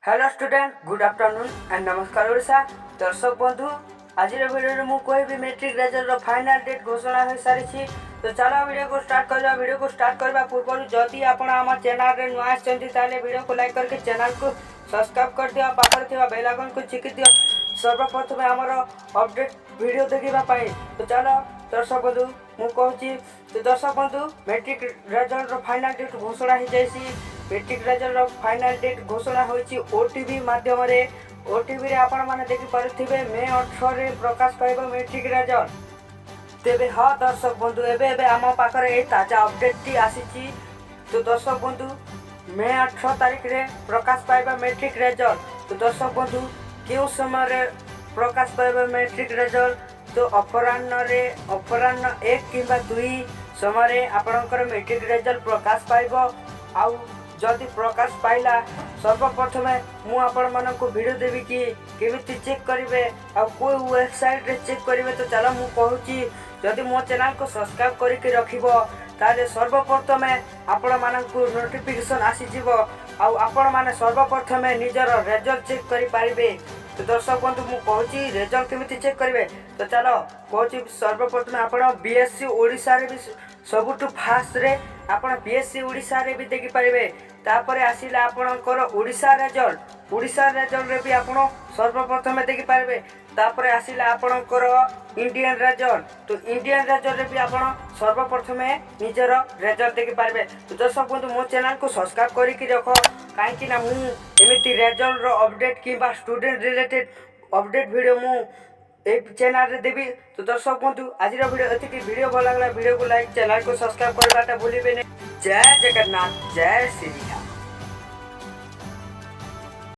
Hello student, good afternoon and नमस्कार ओडिशा। दर्शक बंधु, आज वीडियो में कहबी मेट्रिक रेजल्ट फाइनल डेट घोषणा हो सारी। तो चलो वीडियो को स्टार्ट करवा। वीडियो को स्टार्ट करने पूर्व जदि आप चैनल रे नुआ वीडियो को लाइक करके चैनल को सब्सक्राइब कर दियो, पाखर थिबा बेल आइकन को चिकी दियो सर्वप्रथम आमर अपडेट वीडियो देखा। तो चलो दर्शक बंधु मु कहूँ। तो दर्शक बंधु, मेट्रिक रेजल्ट फाइनल डेट घोषणा हो जाए। मेट्रिक रेजल्ट फाइनल डेट घोषणा होती ओटीवी माध्यम ओटीवी रे आपण माने देखि पारुथिबे मे 18 रे प्रकाश पाइब मेट्रिक रेजल्ट। तेबे हाँ दर्शक बंधु, एबे आम पाखरे ए ताजा अपडेट टी आसीची। तो दर्शक बंधु, मे 18 तारिख रे प्रकाश पाइब मेट्रिक रेजल्ट। तो दर्शक बंधु, क्यों समय रे प्रकाश पाइब मेट्रिक रेजल्ट? तो अपराह्न 1 किंबा 2 समय आपणकर मेट्रिक रेजल्ट प्रकाश पाइब। आउ जदि प्रकाश पाइला सर्वप्रथम मु आपण मानक वीडियो देवी कि केमिति चेक करेंगे आ कोई वेबसाइट रे चेक करेंगे। तो चलो मु कहूँ, जदि मो चैनल को सब्सक्राइब करके रखिबो ताले सर्वप्रथम आपण मानक नोटिफिकेशन आसीजिव आपण माने सर्वप्रथम निजर रेजल्ट चेक करि पारिबे। तो दर्शक बंधु मु कहूँ रेजल्ट केमिति चेक करेंगे। तो चलो कहूँ, सर्वप्रथम आपण बीएससी ओडिशा रे भी सबुठु फास्ट रे आपण बीएससी ओडिशा रे भी देखि पारिबे। तापरे आसिला आपणकर ओडिशा रेजल्ट रे भी आपण सर्वप्रथम देखि पारिबे। तापरे आसिला आपणकर इंडियन रेजल्ट। तो इंडियन रेजल्ट रे भी आपण सर्वप्रथम निजर रेजल्ट देखि पारिबे। तो दर्शक बंधु, मो चैनल को सब्सक्राइब करिकि रखो, काहेकि ना मु एमिति रेजल्ट रो अपडेट किबा स्टूडेंट रिलेटेड अपडेट वीडियो मु ए चैनल रे देवी। तो दर्शक बंधु, आज वीडियो एतिकी। वीडियो भल लागला वीडियो को लाइक, चैनल को सब्सक्राइब करवाटा भूलिबे नहीं। जय जगन्नाथ, जय श्री राम।